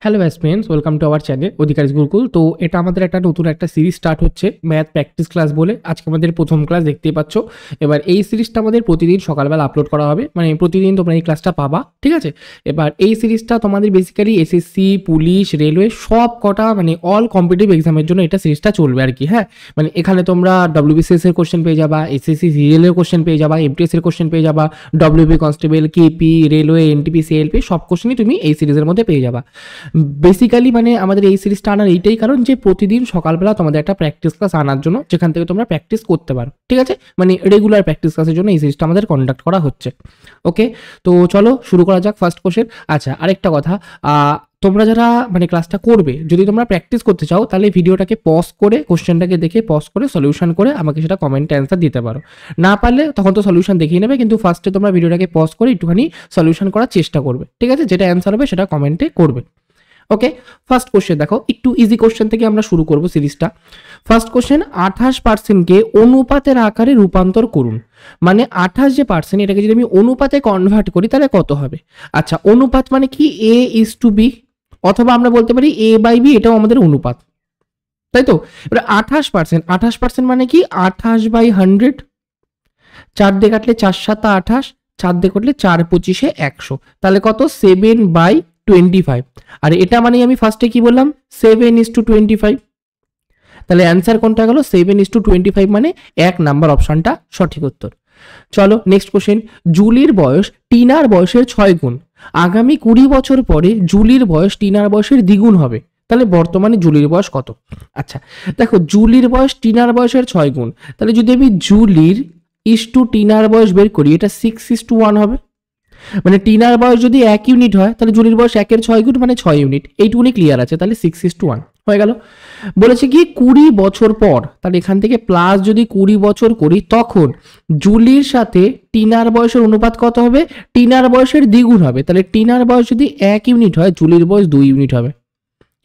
Hello friends, welcome to our channel Adhikari Gurukul. তো এটা আমাদের একটা নতুন একটা সিরিজ স্টার্ট হচ্ছে, ম্যাথ প্র্যাকটিস ক্লাস বলে। আজকে আমাদের প্রথম ক্লাস দেখতেই পাচ্ছ। এবার এই সিরিজটা আমাদের প্রতিদিন সকালবেলা আপলোড করা হবে, মানে প্রতিদিন তোমরা এই ক্লাসটা পাবা, ঠিক আছে। এবার এই সিরিজটা তোমাদের বেসিক্যালি এসএসসি, পুলিশ, রেলওয়ে সব কটা মানে অল কম্পিটিটিভ এক্সামের জন্য এটা সিরিজটা চলবে আর কি। হ্যাঁ, মানে এখানে তোমরা ডব্লিউবিসিএস এর কোশ্চেন পেয়ে যাবা, এসএসসি সিরিয়াল এর কোশ্চেন পেয়ে যাবা, এমটিএস এর কোশ্চেন পেয়ে যাবা, WB constable, KP, railway, NTP, CLP সব কোশ্চেনই তুমি এই সিরিজের মধ্যে পেয়ে যাবা। বেসিক্যালি মানে আমাদের এই সিরিজটা আনার এইটাই কারণ যে প্রতিদিন সকালবেলা তোমাদের একটা প্র্যাকটিস ক্লাস আনার জন্য, যেখান থেকে তোমরা প্র্যাকটিস করতে পারো, ঠিক আছে। মানে রেগুলার প্র্যাকটিস ক্লাসের জন্য এই সিরিজটা আমাদের কন্ডাক্ট করা হচ্ছে। ওকে, তো চলো শুরু করা যাক ফার্স্ট কোশ্চেন। আচ্ছা, আরেকটা কথা, তোমরা যারা মানে ক্লাসটা করবে, যদি তোমরা প্র্যাকটিস করতে চাও তাহলে ভিডিওটাকে পজ করে, কোশ্চেনটাকে দেখে পজ করে সলিউশন করে আমাকে সেটা কমেন্টে অ্যান্সার দিতে পারো। না পারলে তখন তো সলিউশন দেখিয়ে নেবে, কিন্তু ফার্স্টে তোমরা ভিডিওটাকে পজ করে একটুখানি সলিউশন করার চেষ্টা করবে, ঠিক আছে। যেটা অ্যান্সার হবে সেটা কমেন্টে করবে। ওকে, ফার্স্ট কোশ্চেন দেখো, একটু ইজি কোশ্চেন থেকে আমরা শুরু করব সিরিজটা। ফার্স্ট কোশ্চেন, 28%কে অনুপাতের আকারে রূপান্তর করুন। মানে 28% এটাকে যদি আমি অনুপাতে কনভার্ট করি তাহলে কত হবে? আচ্ছা, অনুপাত মানে কি? A:B, অথবা আমরা বলতে পারি A/B, এটাও আমাদের অনুপাত, তাই তো। এবার 28% মানে কি? 28/100, 4 দিয়ে কাটলে 4 7 28, 4 দিয়ে কাটলে 4 25 100, তাহলে কত? 7/25। আর এটা মানে আমি ফার্স্টে কি বললাম? 7:25। তাহলে অ্যান্সার কোনটা গেল? 7:25, মানে 1 নাম্বার অপশনটা সঠিক উত্তর। চলো নেক্সট কোশ্চেন, জুলির বয়স টিনার বয়সের 6 গুণ। আগামী 20 বছর পরে জুলির বয়স টিনার বয়সের দ্বিগুণ হবে, তাহলে বর্তমানে জুলির বয়স কত? আচ্ছা দেখো, জুলির বয়স টিনার বয়সের 6 গুণ, তাহলে যদি আমি জুলির ইস টু টিনার বয়স বের করি, এটা 6:1 হবে। মানে টিনার বয়স যদি 1 ইউনিট হয় তাহলে জুলির বয়স 1-এর 6 গুণ মানে 6 ইউনিট। এইটুকুনি ক্লিয়ার আছে, তাহলে 6:1 হয়ে গেল। বলেছে কি 20 বছর পর, তাহলে এখান থেকে প্লাস যদি 20 বছর করি তখন জুলির সাথে টিনার বয়সের অনুপাত কত হবে? টিনার বয়সের দ্বিগুণ হবে। তাহলে টিনার বয়স যদি 1 ইউনিট হয়, জুলির বয়স 2 ইউনিট হবে।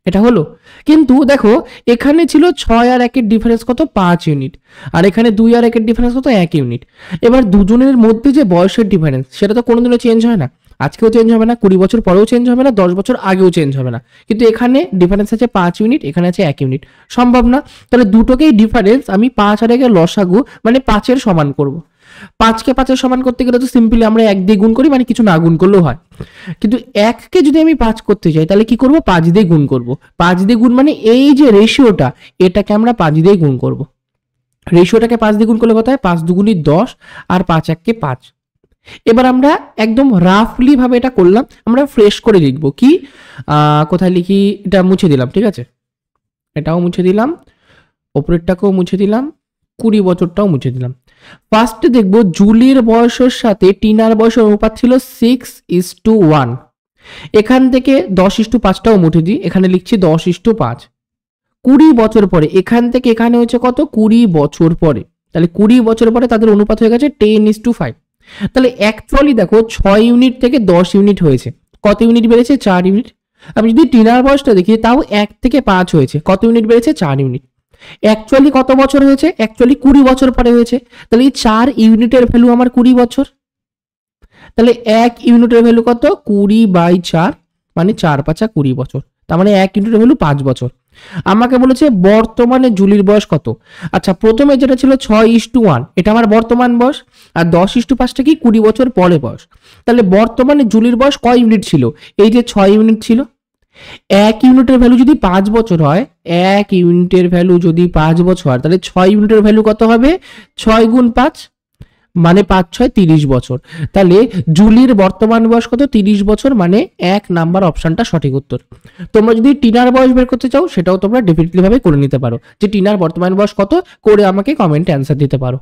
এটা হলো। কিন্তু দেখো এখানে ছিল 6 আর 1-এর ডিফারেন্স কত? 5 ইউনিট, আর এখানে 2 আর 1-এর ডিফারেন্স কত? 1 ইউনিট। এবার দুজনের মধ্যে যে বয়সের ডিফারেন্স সেটা তো কোনোদিনও চেঞ্জ হয় না, আজকেও চেঞ্জ হবে না, 20 বছর পরেও চেঞ্জ হবে না, 10 বছর আগেও চেঞ্জ হবে না। কিন্তু এখানে ডিফারেন্স আছে 5 ইউনিট, এখানে আছে 1 ইউনিট, সম্ভব না। তাহলে দুটোকেই ডিফারেন্স আমি 5 আর 1-এর লসাগু মানে 5-এর সমান করব। 5কে 5-এর সমান করতে গেলে তো সিম্পলি আমরা 1 দিয়ে গুণ করি, মানে কিছু না গুণ করলেও হয়। কিন্তু 1কে যদি আমি 5 করতে চাই তাহলে কি করব? 5 দিয়ে গুণ করব। 5 দিয়ে গুণ মানে এই যে রেশিওটা, এটাকে আমরা 5 দিয়ে গুণ করব। রেশিওটাকে 5 দিয়ে গুণ করলে কত হয়? 5 দুগুণী 10 আর 5 1-কে 5। এবার আমরা একদম রাফলি ভাবে এটা করলাম, আমরা ফ্রেশ করে লিখব কি? কোথায় লিখি? এটা মুছে দিলাম, ঠিক আছে, এটাও মুছে দিলাম, ওপরেরটাকেও মুছে দিলাম, 20 বছরটাও মুছে দিলাম। ফার্স্টে দেখবো জুলির বয়সের সাথে টিনার বয়সের অনুপাত ছিল 6:1। এখান থেকে 10:5টাও মুছে দিই, এখানে লিখছি 10:5। 20 বছর পরে এখান থেকে এখানে হচ্ছে কত? 20 বছর পরে, তাহলে 20 বছর পরে তাদের অনুপাত হয়ে গেছে 10:5। তাহলে অ্যাকচুয়ালি দেখো 6 ইউনিট থেকে 10 ইউনিট হয়েছে, কত ইউনিট বেড়েছে? 4 ইউনিট। আমি যদি টিনার বয়সটা দেখি তাও 1 থেকে 5 হয়েছে, কত ইউনিট বেড়েছে? 4 ইউনিট। অ্যাকচুয়ালি কত বছর হয়েছে? অ্যাকচুয়ালি 20 বছর পরে হয়েছে, তাহলে এই 4 ইউনিটের ভ্যালু আমার 20 বছর। তাহলে 1 ইউনিটের ভ্যালু কত? 20/4, মানে 4 5 20 বছর, তার মানে 1 ইউনিটের ভ্যালু 5 বছর। আমাকে বলেছে বর্তমানে জুলির বয়স কত। আচ্ছা, প্রথমে যেটা ছিল 6:1, এটা আমার বর্তমান বয়স, আর 10:5টা কি? 20 বছর পরে বয়স। তাহলে বর্তমানে জুলির বয়স কয় ইউনিট ছিল? এই যে 6 ইউনিট ছিল। 1 ইউনিটের ভ্যালু যদি 5 বছর হয়, 1 ইউনিটের ভ্যালু যদি 5 বছর হয়, তাহলে 6 ইউনিটের ভ্যালু কত হবে? 6 গুণ 5 মানে 5 6 30 বছর। তাহলে জুলির বর্তমান বয়স কত? 30 বছর, মানে 1 নাম্বার অপশনটা সঠিক উত্তর। তোমরা যদি টিনার বয়স বের করতে চাও সেটাও তোমরা ডেফিনেটলি ভাবে করে নিতে পারো, যে টিনার বর্তমান বয়স কত করে আমাকে কমেন্টে অ্যান্সার দিতে পারো।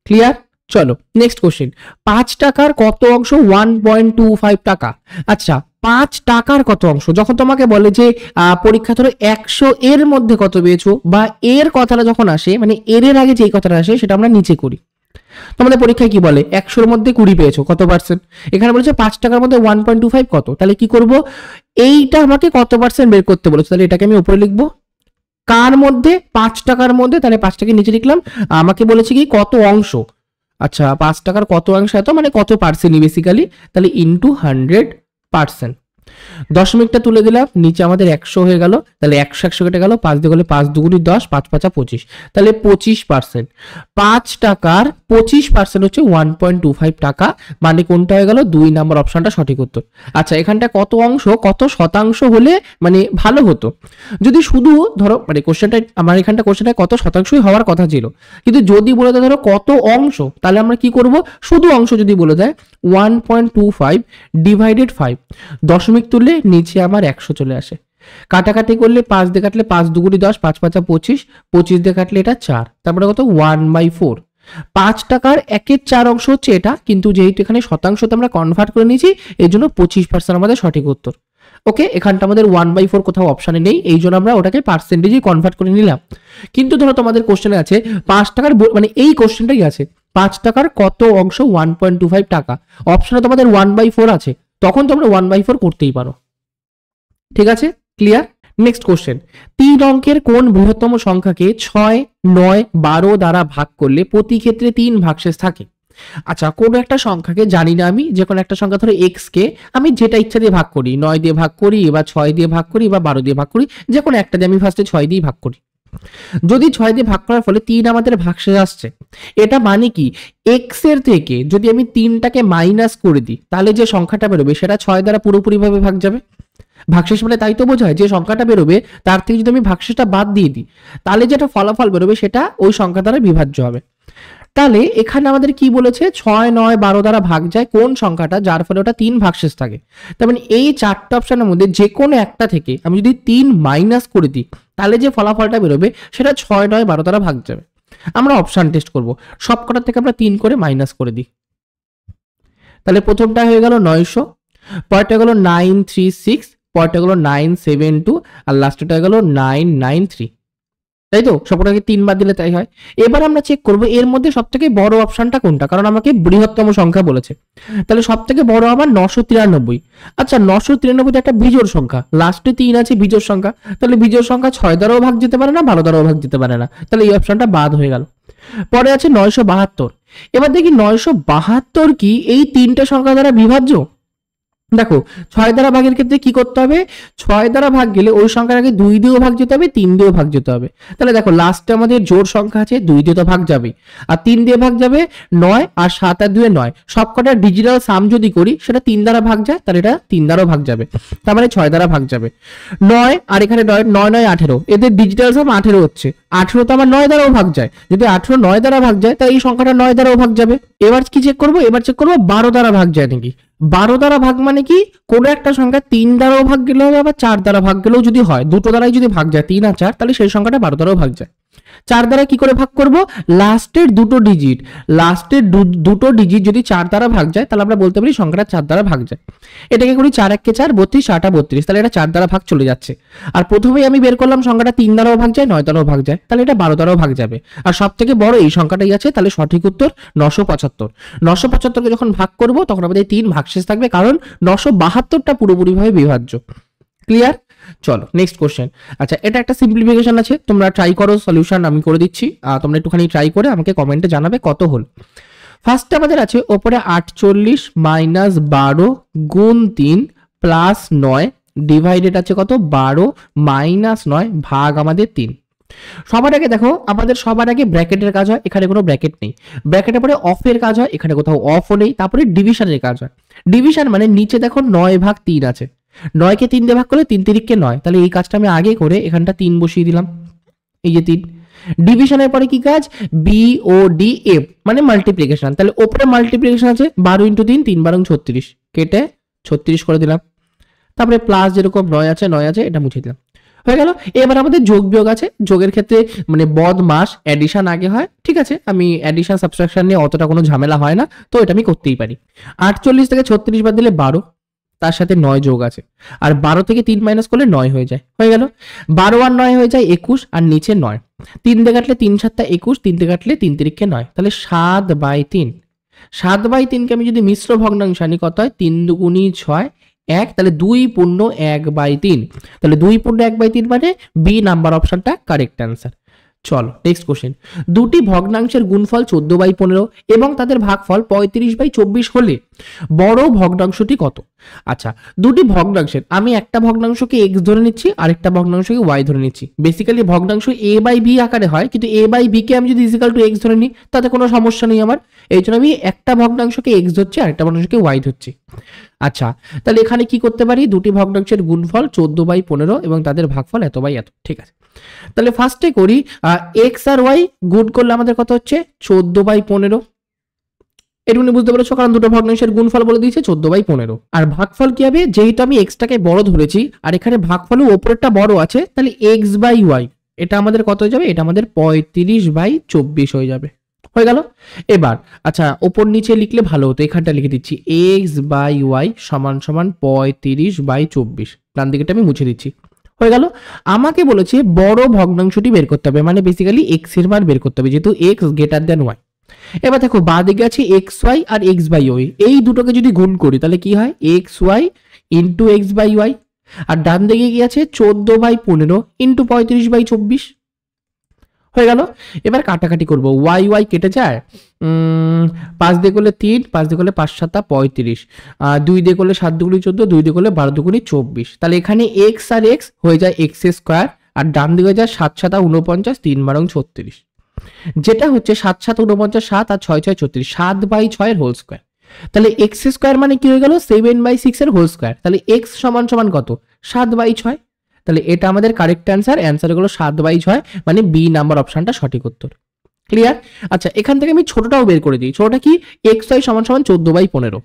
ক্লিয়ার? চলো নেক্সট কোশ্চেন, 5 টাকার কত অংশ 1.25 টাকা? আচ্ছা, 5 টাকার কত অংশ? যখন তোমাকে বলে যে পরীক্ষা ধরো 100 এর মধ্যে কত পেয়েছো, বা এর কথাটা যখন আসে, মানে এর আগে যে কথাটা আসে সেটা আমরা নিচে করি। তোমাদের পরীক্ষায় কি বলে? 100-র মধ্যে 20 পেয়েছো, কত পার্সেন্ট? এখানে বলেছে 5 টাকার মধ্যে 1.25 কত, তাহলে কি করব? এইটা আমাকে কত পার্সেন্ট বের করতে বলেছে, তাহলে এটাকে আমি উপরে লিখবো। কার মধ্যে? 5 টাকার মধ্যে, তাহলে 5টাকে নিচে লিখলাম। আমাকে বলেছে কি কত অংশ। আচ্ছা, 5 টাকার কত অংশ এত, মানে কত পার্সেন্টই বেসিক্যালি, তাহলে ইনটু 100%। দশমিকটা তুলে দিলাম, নিচে আমাদের 100 হয়ে গেল, তাহলে 100 কেটে গেল, 5 দিয়ে গেলে 5 দুগুণি 10, 5 5 25, তাহলে 25%। 5 টাকার 25% হচ্ছে 1.25 টাকা, মানে কোনটা হয়ে গেল 2 নাম্বার অপশনটা সঠিক উত্তর। আচ্ছা এখানটা কত অংশ কত শতাংশ হলে মানে ভালো হতো, যদি শুধু ধরো মানে কোশ্চেনটা আমার এখানটা কোশ্চেনটা কত শতাংশই হওয়ার কথা ছিল, কিন্তু যদি বলে দেয় ধরো কত অংশ, তাহলে আমরা কি করব, শুধু অংশ যদি বলে দেয় 1.25 ডিভাইডেড 5, দশমিক তুললে নিচে আমার 100 চলে আসে। কাটাকাটি করলে 5 দিয়ে কাটলে 5 দুগুণি 10, 5 5 25, 25 দিয়ে কাটলে এটা 4, তারপরে কত 1/4। 5 টাকার 1/4 অংশ হচ্ছে এটা, কিন্তু যেহেতু এখানে শতাংশতে আমরা কনভার্ট করে নিয়েছি এই জন্য 25% আমাদের সঠিক উত্তর। ওকে, এখানটা আমাদের 1/4 কোথাও অপশানে নেই, এই জন্য আমরা ওটাকে পার্সেন্টেজে কনভার্ট করে নিলাম। কিন্তু ধরো তোমাদের কোশ্চেনে আছে 5 টাকার মানে এই কোশ্চেনটাই আছে 5 টাকার কত অংশ 1.25 টাকা, অপশনে তোমাদের 1/4 আছে, তখন তোমরা 1/4 করতেই পারো। ঠিক আছে, ক্লিয়ার। নেক্সট কোশ্চেন, 3 অঙ্কের কোন বৃহত্তম সংখ্যাকে 6, 9, 12 দ্বারা ভাগ করলে প্রতি ক্ষেত্রে 3 ভাগশেষ থাকে। আচ্ছা কোনো একটা সংখ্যাকে জানি না আমি, যে কোনো একটা সংখ্যা ধরো এক্স কে আমি যেটা ইচ্ছা দিয়ে ভাগ করি, 9 দিয়ে ভাগ করি বা 6 দিয়ে ভাগ করি বা 12 দিয়ে ভাগ করি, যে কোনো একটা দিয়ে আমি ফার্স্টে 6 দিয়ে ভাগ করি। যদি 6 দিয়ে ভাগ করার ফলে 3 আমাদের ভাগশেষ আসছে, এটা মানে কি এক্স এর থেকে যদি আমি 3টাকে মাইনাস করে দিই তাহলে যে সংখ্যাটা বেরোবে সেটা 6 দ্বারা পুরোপুরিভাবে ভাগ যাবে। ভাগশেষ মানে তাই তো বোঝায়, যে সংখ্যাটা বেরোবে তার থেকে যদি আমি ভাগশেষটা বাদ দিয়ে দিই তাহলে যেটা ফলাফল বেরোবে সেটা ওই সংখ্যা দ্বারা বিভাজ্য হবে। তাহলে এখানে আমাদের কি বলেছে 6, 9, 12 দ্বারা ভাগ যায় কোন সংখ্যাটা যার ফলে ওটা 3 ভাগশেষ থাকে। তার মানে এই 4টা অপশনের মধ্যে যে কোনো একটা থেকে আমি যদি 3 মাইনাস করে দিই তাহলে যে ফলাফলটা বেরোবে সেটা 6, 9, 12 দ্বারা ভাগ যাবে। আমরা অপশন টেস্ট করব, সবকটার থেকে আমরা 3 করে মাইনাস করে দিই। তাহলে প্রথমটা হয়ে গেল 900, পরেরটা গেল 936, পরেরটা গেল 972 আর লাস্টেরটা গেল 993, তাই তো সবকটাকে 3 বাদ দিলে তাই হয়। এবার আমরা চেক করব এর মধ্যে সবথেকে বড় অপশনটা কোনটা, কারণ আমাকে বৃহত্তম সংখ্যা বলেছে। তাহলে সবথেকে বড় আমার 993। আচ্ছা 993 একটা বিজোড় সংখ্যা, লাস্টে 3 আছে বিজোড় সংখ্যা, তাহলে বিজোড় সংখ্যা 6 দ্বারাও ভাগ যেতে পারে না, 12 দ্বারাও ভাগ যেতে পারে না, তাহলে এই অপশনটা বাদ হয়ে গেল। পরে আছে 972। এবার দেখি 972 কি এই 3টে সংখ্যা দ্বারা বিভাজ্য। দেখো 6 দ্বারা ভাগের ক্ষেত্রে কি করতে হবে, 6 দ্বারা ভাগ গেলে ওই সংখ্যাটাকে 2 দিয়েও ভাগ যেতে হবে, 3 দিয়েও ভাগ যেতে হবে। তাহলে দেখো লাস্টে আমাদের জোড় সংখ্যা আছে, 2 দিয়ে তো ভাগ যাবে আর 3 দিয়ে ভাগ যাবে 9, আর 7 আর 2 9, সবকটা ডিজিটাল সাম যদি করি সেটা 3 দ্বারা ভাগ যায়, তাহলে এটা 3 দ্বারাও ভাগ যাবে, তার মানে 6 দ্বারা ভাগ যাবে। 9 আর এখানে 9, 9 18, এদের ডিজিটাল সাম 18 হচ্ছে, 18 তো আমার 9 দ্বারাও ভাগ যায়, যদি 18 9 দ্বারা ভাগ যায় তাহলে এই সংখ্যাটা 9 দ্বারাও ভাগ যাবে। এবার কি চেক করবো, এবার চেক করবো 12 দ্বারা ভাগ যায় নাকি। 12 দ্বারা ভাগ মানে কি কোনো একটা সংখ্যা 3 দ্বারাও ভাগ গেলে হবে, আবার 4 দ্বারা ভাগ গেলেও যদি হয়, দুটো দ্বারাই যদি ভাগ যায় 3 আর 4, তাহলে সেই সংখ্যাটা 12 দ্বারাও ভাগ যায়। 4 দ্বারা কি করে ভাগ করব, লাস্টের দুটো ডিজিট যদি 4 দ্বারা ভাগ যায় তাহলে আমরা বলতে পারি সংখ্যাটা 4 দ্বারা ভাগ যায়। এটাকে করি 4 1 4 32, 8 32, তাহলে এটা 4 দ্বারা ভাগ চলে যাচ্ছে। আর প্রথমেই আমি বের করলাম সংখ্যাটা 3 দ্বারাও ভাগ যায়, 9 দ্বারাও ভাগ যায়, তাহলে এটা 12 দ্বারাও ভাগ যাবে। আর সব থেকে বড় এই সংখ্যাটাই আছে, তাহলে সঠিক উত্তর 975। 975কে যখন ভাগ করব তখন আমাদের 3 ভাগশেষ থাকবে, কারণ 972টা পুরোপুরিভাবে বিভাজ্য। ক্লিয়ার। চলো নেক্সট কোশ্চেন। আচ্ছা এটা একটা সিম্পলিফিকেশন আছে, তোমরা ট্রাই করো, সলিউশন আমি করে দিচ্ছি, তোমরা একটুখানি ট্রাই করে আমাকে কমেন্টে জানাবে কত হল। ফার্স্টে আমাদের আছে ওপরে 48 মাইনাস 12 গুণ 3 প্লাস 9 ডিভাইডেড আছে কত 12 মাইনাস 9 ভাগ আমাদের 3। সবার আগে দেখো আমাদের সবার আগে ব্র্যাকেটের কাজ হয়, এখানে কোনো ব্র্যাকেট নেই। ব্র্যাকেটের পরে অফের কাজ হয়, এখানে কোথাও অফও নেই। তারপরে ডিভিশনের কাজ হয়, ডিভিশন মানে নিচে দেখো 9 ভাগ 3 আছে, 9কে 3 দিয়ে ভাগ করলে 3 3কে 9, তাহলে এই কাজটা আমি আগে করে এখানটা 3 বসিয়ে দিলাম, এই যে 3। ডিভিশনের পরে কি কাজ, বি ও ডি এফ মানে মাল্টিপ্লিকেশন, তাহলে ওপরে মাল্টিপ্লিকেশন আছে 12 × 3, 3 12 36, কেটে 36 করে দিলাম। তারপরে প্লাস যেরকম 9 আছে এটা মুছে দিলাম, হয়ে গেল। এবার আমাদের যোগ বিয়োগ আছে, যোগের ক্ষেত্রে মানে বদমাস অ্যাডিশন আগে হয়, ঠিক আছে, আমি অ্যাডিশন সাবট্রাকশন নিয়ে অতটা কোনো ঝামেলা হয় না, তো এটা আমি করতেই পারি। 48 থেকে 36 বাদ দিলে 12, তার সাথে 9 যোগ আছে, আর 12 থেকে 3 মাইনাস করলে 9 হয়ে যায়, হয়ে গেল। 12 আর 9 হয়ে যায় 21, আর নিচে 9, 3 দিয়ে কাটলে 3 7 21, 3 দিয়ে কাটলে 3 3 9, তাহলে 7/3। 7/3কে আমি যদি মিশ্র ভগ্নাংশ আনি কত হয়, 3 2 6 1, তাহলে 2 পূর্ণ 1/3, তাহলে 2 পূর্ণ 1/3 মানে বি নাম্বার অপশনটা কারেক্ট অ্যান্সার। চলো নেক্সট কোশ্চেন, দুটি ভগ্নাংশের গুণফল 14/15 এবং তাদের ভাগফল 35/24 হলে বড় ভগ্নাংশটি কত? আচ্ছা, দুটি ভগ্নাংশের আমি একটা ভগ্নাংশকে x ধরে নিচ্ছি আর একটা ভগ্নাংশকে y ধরে নিচ্ছি। বেসিক্যালি ভগ্নাংশ a/b আকারে হয়, কিন্তু a/b কে আমি যদি ইজিক্যাল টু x ধরে নিই তাতে কোনো সমস্যা নেই আমার। এই জন্য আমি একটা ভগ্নাংশকে x ধরছি আর একটা ভগ্নাংশকে y ধরছি। আচ্ছা, তাহলে এখানে কি করতে পারি, দুটি ভগ্নাংশের গুণফল 14/15 এবং তাদের ভাগফল এত বাই এত। ঠিক আছে, তাহলে ফার্স্টে করি এক্স আর ওয়াই গুণ করলে আমাদের কত হচ্ছে 14/15। এটুকুনি বুঝতে পেরেছো, কারণ দুটো ভগ্নাংশের গুণফল বলে দিয়েছে 14/15। আর ভাগফল কি হবে, যেহেতু আমি এক্সটাকে বড় ধরেছি আর এখানে ভাগফলের ওপরেরটা বড় আছে, তাহলে এক্স বাই ওয়াই এটা আমাদের কত হয়ে যাবে, এটা আমাদের 35/24 হয়ে যাবে। হয়ে গেল। এবার আচ্ছা, ওপর নিচে লিখলে ভালো হতো, এখানটা লিখে দিচ্ছি এক্স বাই ওয়াই সমান সমান 35/24। ডান দিকেটা আমি মুছে দিচ্ছি। হয়ে গেল। আমাকে বলেছে বড় ভগ্নাংশটি বের করতে হবে, মানে বেসিক্যালি এক্স এর মান বের করতে হবে, যেহেতু এক্স গ্রেটার দেন ওয়াই। এবার দেখো বাঁ দিকে আছে এক্স ওয়াই আর এক্স বাই ওয়াই, এই দুটোকে যদি গুণ করি তাহলে কি হয়, X Y into X by Y. আর ডান দিকে কি আছে 14/15 ইন্টু 35/24। হয়ে গেল। এবার কাটাকাটি করবো, ওয়াই ওয়াই কেটে যায়, 5 দিয়ে করলে 3, 5 দিয়ে করলে 5 7 35, 2 দিয়ে করলে 7 দুগুণি 14, 2 দিয়ে করলে 12 দুগুণি 24। তাহলে এখানে এক্স আর এক্স হয়ে যায় এক্স স্কোয়ার, আর ডান দিকে যায় 7 7 49, 3 12 36, যেটা হচ্ছে 7 7 49, 7 আর 6 6 36, 7/6 এর হোল স্কোয়ার। তাহলে এক্স স্কোয়ার মানে কি হয়ে গেল 7/6 এর হোল স্কোয়ার। তাহলে এক্স সমান সমান কত, 7/6। তাহলে এটা আমাদের কারেক্ট অ্যান্সার, অ্যান্সার হলো 7/6, মানে বি নাম্বার অপশনটা সঠিক উত্তর। ক্লিয়ার? আচ্ছা, এখান থেকে আমি ছোটটাও বের করে দিই। ছোটটা কি, এক্স ওয়াই সমান সমান 14/15,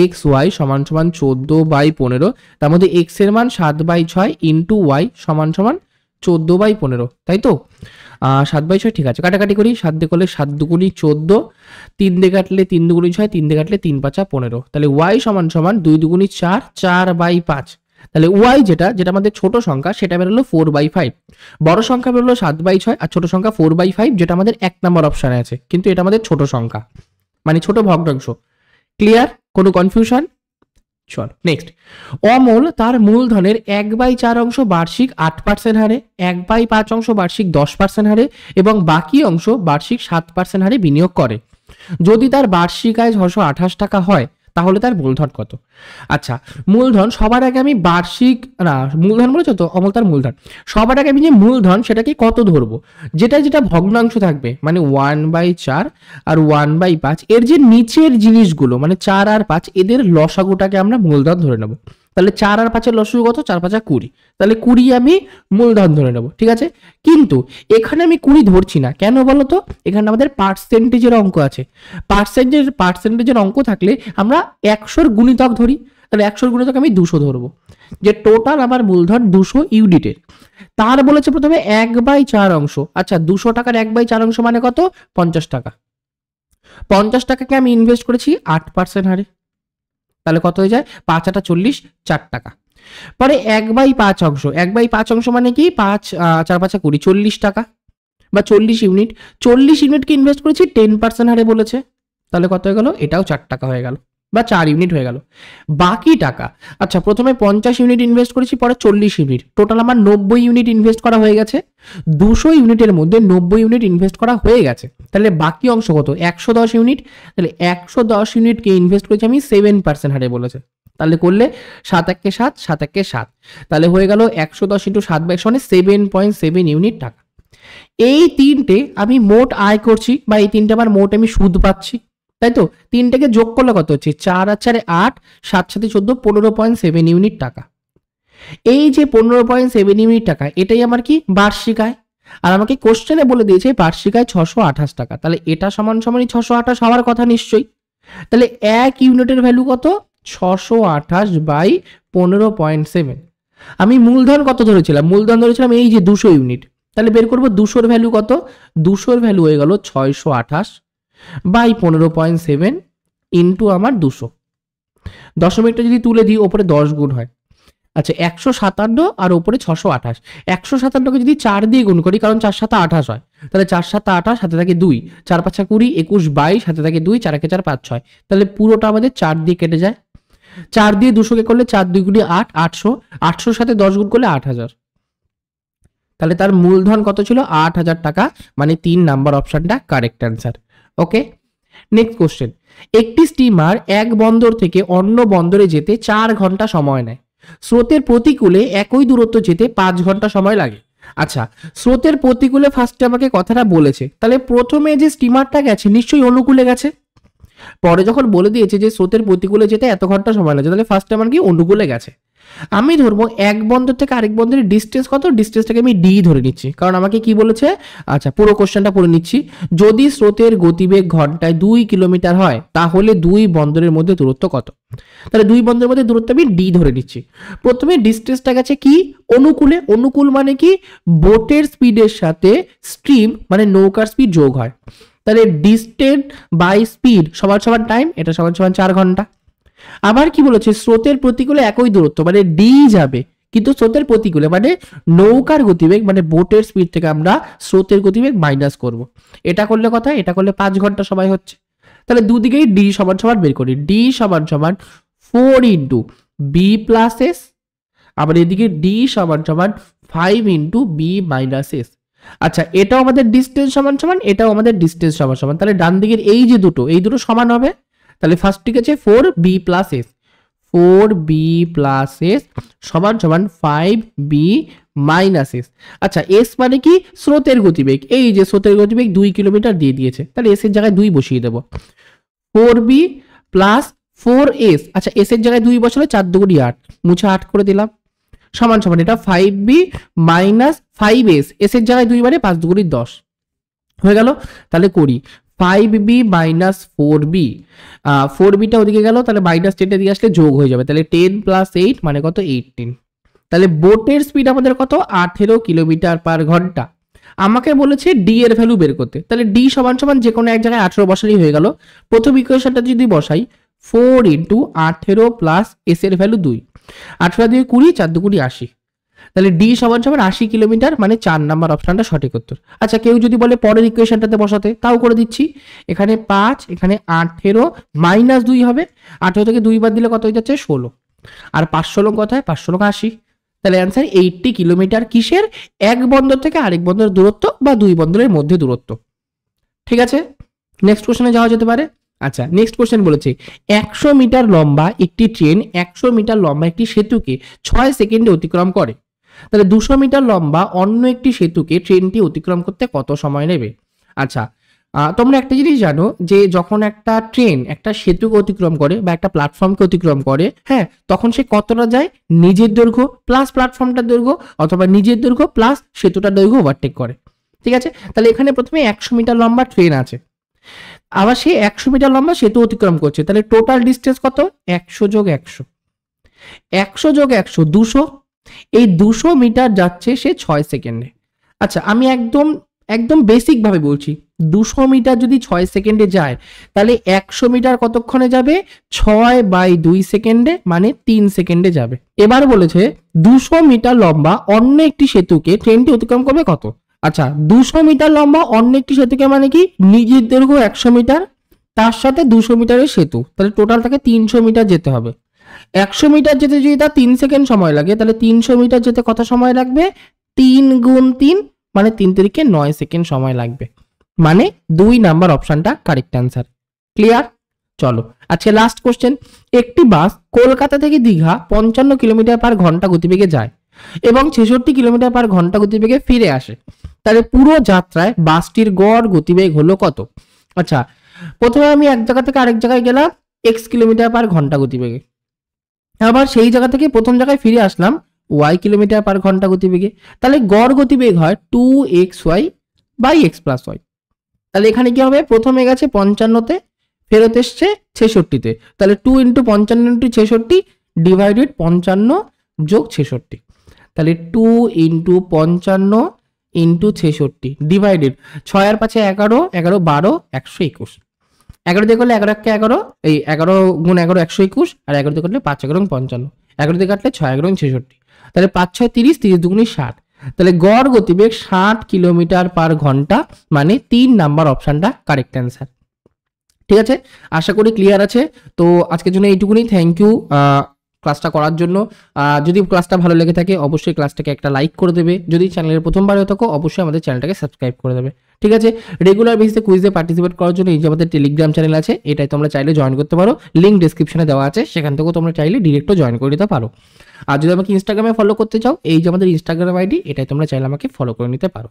এক্স ওয়াই সমান সমান 14/15, তার মধ্যে এক্স এর মান 7/6 ইন্টু ওয়াই সমান সমান 14/15, তাই তো? 7/6 ঠিক আছে, কাটাকাটি করি, 7 দিয়ে করলে 7 দুগুণি 14, 3 দিয়ে কাটলে 3 দুগুণি 6, 3 দিয়ে কাটলে 3 5 15, তাহলে ওয়াই সমান সমান 2 দুগুণি 4, 4/5। তাহলে ওয়াই যেটা আমাদের ছোট সংখ্যা সেটা বেরোলো 4/5, বড় সংখ্যা বেরোলো 7/6 আর ছোট সংখ্যা 4/5, যেটা আমাদের 1 নম্বর অপশনে আছে, কিন্তু এটা আমাদের ছোট সংখ্যা মানে ছোট ভগ্নাংশ। ক্লিয়ার? কোনো কনফিউশন? চল নেক্সট। অমল তার মূলধনের 1/4 অংশ বার্ষিক 8% হারে, 1/5 অংশ বার্ষিক 10% হারে এবং বাকি অংশ বার্ষিক 7% হারে বিনিয়োগ করে। যদি তার বার্ষিক আয় 628 টাকা হয় তাহলে তার মূলধন কত? আচ্ছা, মূলধন সবার আগে আমি বার্ষিক না, মূলধন বলেছো তো, অমল তার মূলধন, সবার আগে আমি যে মূলধন সেটাকে কত ধরবো, যেটা ভগ্নাংশ থাকবে, মানে 1/4 আর 1/5 এর যে নিচের জিনিসগুলো মানে 4 আর 5 এদের লসাগুটাকে আমরা মূলধন ধরে নেব। তাহলে 4 আর 5 এর লসাগু কত, 4 5 20, তাহলে 20 আমি মূলধন ধরে নেব। ঠিক আছে, কিন্তু এখানে আমি 20 ধরছি না, কেন বলো তো, এখানে আমাদের পার্সেন্টেজের অঙ্ক আছে। পার্সেন্টেজের অঙ্ক থাকলে আমরা 100-র গুণিতক ধরি, তাহলে 100-র গুণিতক আমি 200 ধরবো, যে টোটাল আমার মূলধন 200 ইউনিটের। তার বলেছে প্রথমে 1/4 অংশ। আচ্ছা, 200 টাকার 1/4 অংশ মানে কত, 50 টাকা। 50 টাকাকে আমি ইনভেস্ট করেছি 8% হারে, তাহলে কত হয়ে যায়, 5 8 40, 4 টাকা। পরে 1/5 অংশ, 1/5 অংশ মানে কি, 5 4 5 20, 40 টাকা বা 40 ইউনিট। 40 ইউনিটকে ইনভেস্ট করেছি 10% হারে বলেছে, তাহলে কত হয়ে গেল, এটাও 4 টাকা হয়ে গেল বা 4 ইউনিট হয়ে গেল। বাকি টাকা, আচ্ছা প্রথমে 50 ইউনিট ইনভেস্ট করেছি, পরে 40 ইউনিট, টোটাল আমার 90 ইউনিট ইনভেস্ট করা হয়ে গেছে। 200 ইউনিটের মধ্যে 90 ইউনিট ইনভেস্ট করা হয়ে গেছে, তাহলে বাকি অংশ কত, 110 ইউনিট। তাহলে 110 ইউনিটকে ইনভেস্ট করেছি আমি 7% হারে বলেছে, তাহলে করলে 7 1 7, 7 1 7, তাহলে হয়ে গেল 110 ইন্টু 7/100 মানে 7.7 ইউনিট টাকা। এই তিনটে আমি মোট আয় করছি, বা এই তিনটে আমার মোট আমি সুদ পাচ্ছি, তাই তো? তিনটাকে যোগ করলে কত হচ্ছে, 4 আর 4 8, 7 7 14, 15.7 ইউনিট টাকা। এই যে 15.7 ইউনিট টাকা, এটাই আমার কি, বার্ষিক আয়। আর আমাকে কোশ্চেনে বলে দিয়েছে বার্ষিক আয় 628 টাকা, তাহলে এটা সমান সমানই 628 হওয়ার কথা নিশ্চয়ই। তাহলে 1 ইউনিটের ভ্যালু কত, 628/15.7। আমি মূলধন কত ধরেছিলাম, মূলধন ধরেছিলাম এই যে 200 ইউনিট, তাহলে বের করবো 200-র ভ্যালু কত, 200-র ভ্যালু হয়ে গেল 628/15.7 ইন্টু আমার 200, দশমিকটা যদি তুলে দিই ওপরে 10 গুণ হয়। আচ্ছা, 157 আর ওপরে 628, 157কে যদি 4 দিয়ে গুণ করি, কারণ 4 7 28 হয়, তাহলে 4 7 28, হাতে থাকে 2, 4 5 20, 21 22, হাতে থাকে 2, 4 1 4 5 6, তাহলে পুরোটা আমাদের 4 দিয়ে কেটে যায়। 4 দিয়ে 200কে করলে 4 2 গুণে 8, 800, 800-র সাথে 10 গুণ করলে 8000, তাহলে তার মূলধন কত ছিল? 8,000 টাকা, মানে 3 নাম্বার অপশনটা কারেক্ট অ্যান্সার। ওকে, নেক্সট কোশ্চেন। একটি স্টিমার এক বন্দর থেকে অন্য বন্দরে যেতে 4 ঘন্টা সময় নেয়। স্রোতের প্রতিকূলে একই দূরত্ব যেতে 5 ঘন্টা সময় লাগে। আচ্ছা, স্রোতের প্রতিকূলে ফার্স্টে আমাকে কথাটা বলেছে, তাহলে প্রথমে যে স্টিমারটা গেছে নিশ্চয়ই অনুকূলে গেছে। পরে যখন বলে দিয়েছে যে স্রোতের প্রতিকূলে যেতে এত ঘন্টা সময় লাগে, তাহলে ফার্স্টে আমার কি অনুকূলে গেছে। আমি ধরবো এক বন্দর থেকে আরেক বন্দরের ডিস্টেন্স কত, ডিস্টেন্সটাকে আমি ডি ধরে নিচ্ছি, কারণ আমাকে কি বলেছে। আচ্ছা, পুরো কোশ্চেনটা পড়ে নিচ্ছি। যদি স্রোতের গতিবেগ ঘন্টায় 2 কিলোমিটার হয়, তাহলে 2 বন্দরের মধ্যে দূরত্ব কত? তাহলে 2 বন্দরের মধ্যে দূরত্ব আমি ডি ধরে নিচ্ছি। প্রথমে ডিস্টেন্সটা গেছে কি অনুকূলে, অনুকূল মানে কি বোটের স্পিডের সাথে স্ট্রিম মানে নৌকার স্পিড যোগ হয়। তাহলে ডিস্টেন্স বাই স্পিড সমান সমান টাইম, এটা সমান সমান 4 ঘন্টা। আবার কি বলেছে, স্রোতের প্রতিকূলে একই দূরত্ব মানে ডি যাবে, কিন্তু স্রোতের প্রতিকূলে মানে নৌকার গতিবেগ মানে বোটের স্পিড থেকে আমরা স্রোতের গতিবেগ মাইনাস করব। এটা করলে কথা, এটা করলে 5 ঘন্টা সময় হচ্ছে। তাহলে দুদিকেই ডি সমান সমান বের করি। ডি সমান সমান 4 ইন্টু বি প্লাস এস, আবার এদিকে ডি সমান সমান 5 ইন্টু বি মাইনাস এস। আচ্ছা, এটাও আমাদের ডিস্টেন্স সমান সমান, এটাও আমাদের ডিস্টেন্স সমান সমান, তাহলে ডান দিকের এই যে দুটো, এই দুটো সমান হবে। তাহলে ফার্স্ট ঠিক আছে 4b plus S, 4b plus S সমান সমান 5b মাইনাস এস। আচ্ছা, এস মানে কি স্রোতের গতিবেগ, এই যে স্রোতের গতিবেগ 2 কিলোমিটার দিয়ে দিয়েছে, তাহলে এস এর জায়গায় 2 বসিয়ে দেবো। 4b প্লাস 4s, আচ্ছা এস এর জায়গায় 2 বসালে 4 দুগুণি 8, মুছে 8 করে দিলাম, সমান সমান এটা 5b মাইনাস 5s, এস এর জায়গায় 2 মানে 5 দুগুণি 10 হয়ে গেল। তাহলে করি 5b মাইনাস 4b, 4bটা ওদিকে গেল, তাহলে মাইনাস 10টা দিয়ে আসলে যোগ হয়ে যাবে, তাহলে 10 প্লাস 8 মানে কত 18। তাহলে বোটের স্পিড আমাদের কত 18 কিলোমিটার পার ঘন্টা। আমাকে বলেছে ডি এর ভ্যালু বের করতে, তাহলে ডি সমান সমান যে কোনো এক জায়গায় 18 বসালেই হয়ে গেল। প্রথম ইকুয়েশনটা যদি বসাই 4 ইন্টু 18 প্লাস এস এর ভ্যালু 2, 18 দিয়ে 20, 4 দুগুণি 80, তাহলে ডি সমান সমান 80 কিলোমিটার, মানে 4 নাম্বার অপশনটা সঠিক উত্তর। আচ্ছা, কেউ যদি বলে পরের ইকুয়েশনটাতে বসাতে, তাও করে দিচ্ছি। এখানে 5, এখানে 18 মাইনাস 2 হবে, 18 থেকে 2 বাদ দিলে কত হয়ে যাচ্ছে 16, আর 5 কত হয় 5 80, তাহলে অ্যান্সার 80 কিলোমিটার। কিসের? এক বন্দর থেকে আরেক বন্দরের দূরত্ব বা 2 বন্দরের মধ্যে দূরত্ব। ঠিক আছে, নেক্সট কোশ্চেনে যাওয়া যেতে পারে। আচ্ছা, নেক্সট কোশ্চেন বলেছে 100 মিটার লম্বা একটি ট্রেন 100 মিটার লম্বা একটি সেতুকে 6 সেকেন্ডে অতিক্রম করে। তাহলে 200 মিটার লম্বা অন্য একটি সেতুকে ট্রেনটি অতিক্রম করতে কত সময় নেবে? আচ্ছা, তোমরা একটা জিনিস জানো যে যখন একটা ট্রেন একটা সেতুকে অতিক্রম করে বা একটা প্ল্যাটফর্মকে অতিক্রম করে, হ্যাঁ, তখন সে কতটা যায়? নিজের দৈর্ঘ্য প্লাস প্ল্যাটফর্মটার দৈর্ঘ্য, অথবা নিজের দৈর্ঘ্য প্লাস সেতুটার দৈর্ঘ্য ওভারটেক করে। ঠিক আছে, তাহলে এখানে প্রথমে 100 মিটার লম্বা ট্রেন আছে, আবার সে 100 মিটার লম্বা সেতু অতিক্রম করছে, তাহলে টোটাল ডিস্টেন্স কত? 100 যোগ 100, 100 যোগ 100 200, এই 200 মিটার যাচ্ছে সে 6 সেকেন্ডে। আচ্ছা, আমি একদম একদম বেসিক ভাবে বলছি, 200 মিটার যদি 6 সেকেন্ডে যায়, তাহলে 100 মিটার কতক্ষণে যাবে? 6/2 সেকেন্ডে, মানে 3 সেকেন্ডে যাবে। এবার বলেছে 200 মিটার লম্বা অন্য একটি সেতুকে ট্রেনটি অতিক্রম করবে কত? আচ্ছা, 200 মিটার লম্বা অন্য একটি সেতুকে মানে কি নিজের দৈর্ঘ্য 100 মিটার, তার সাথে 200 মিটারের সেতু, তাহলে টোটাল তাকে 300 মিটার যেতে হবে। 100 মিটার যেতে যদি তার 3 সেকেন্ড সময় লাগে, তাহলে 300 মিটার যেতে কত সময় লাগবে? 3 গুণ 3 মানে 3 তিরিকে 9 সেকেন্ড সময় লাগবে, মানে 2 নাম্বার অপশনটা কারেক্ট অ্যান্সার। ক্লিয়ার? চলো আজকে লাস্ট কোশ্চেন। একটি বাস কলকাতা থেকে দীঘা 55 কিলোমিটার পার ঘন্টা গতিবেগে যায় এবং 66 কিলোমিটার পার ঘন্টা গতিবেগে ফিরে আসে, তাহলে পুরো যাত্রায় বাসটির গড় গতিবেগ হলো কত? আচ্ছা, প্রথমে আমি এক জায়গা থেকে আরেক জায়গায় গেলাম x কিলোমিটার পার ঘন্টা গতিবেগে, আবার সেই জায়গা থেকে প্রথম জায়গায় ফিরে আসলাম y কিলোমিটার পার ঘন্টা গতিবেগে, তাহলে গড় গতিবেগ হয় 2xy by x plus y। তাহলে এখানে কি হবে? প্রথমে গেছে 55-তে, ফেরত এসছে 66-তে, তাহলে 2 ইন্টু 55 ইন্টু 66 ডিভাইডেড 55 যোগ 66, তাহলে 2 ইন্টু 55 ইন্টু 66 ডিভাইডেড 6 আর 5 11, 11 12 121, 11 দিয়ে করলে 11 1 11, এই 11 গুণ 11 121, আর 11 দিয়ে করলে 5 11 55, 11 দিয়ে কাটলে 6 11 66, তাহলে 5 6 30, 30 দুগুণে 60, তাহলে গড় গতিবেগ 60 কিলোমিটার পার ঘন্টা, মানে 3 নাম্বার অপশনটা কারেক্ট অ্যান্সার। ঠিক আছে, আশা করি ক্লিয়ার আছে। তো আজকের জন্য এইটুকুনি, থ্যাংক ইউ। ক্লাসটা করার জন্য। যদি ক্লাসটা ভালো লেগে থাকে অবশ্যই ক্লাসটাকে একটা লাইক করে দেবে, যদি চ্যানেলের প্রথমবার হয়ে থাকো অবশ্যই আমাদের চ্যানেলটাকে সাবস্ক্রাইব করে দেবে। ঠিক আছে, রেগুলার বেসিসে কুইজে পার্টিসিপেট করার জন্য এই যে আমাদের টেলিগ্রাম চ্যানেল আছে, এটাই তোমরা চাইলে জয়েন করতে পারো, লিঙ্ক ডেসক্রিপশনে দেওয়া আছে, সেখান থেকেও তোমরা চাইলে ডিরেক্টও জয়েন করে নিতে পারো। আর যদি আমাকে ইনস্টাগ্রামে ফলো করতে চাও, এই যে আমাদের ইনস্টাগ্রাম আইডি, এটাই তোমরা চাইলে আমাকে ফলো করে নিতে পারো।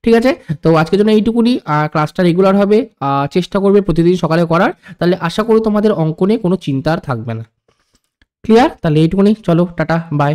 ঠিক আছে, তো আজকের জন্য এইটুকুনি। ক্লাসটা রেগুলার হবে, চেষ্টা করবে প্রতিদিন সকালে করার, তাহলে আশা করি তোমাদের অঙ্ক নিয়ে কোনো চিন্তা আর থাকবে না। ক্লিয়ার? তাহলে এইটুকুনি, চলো টাটা বাই।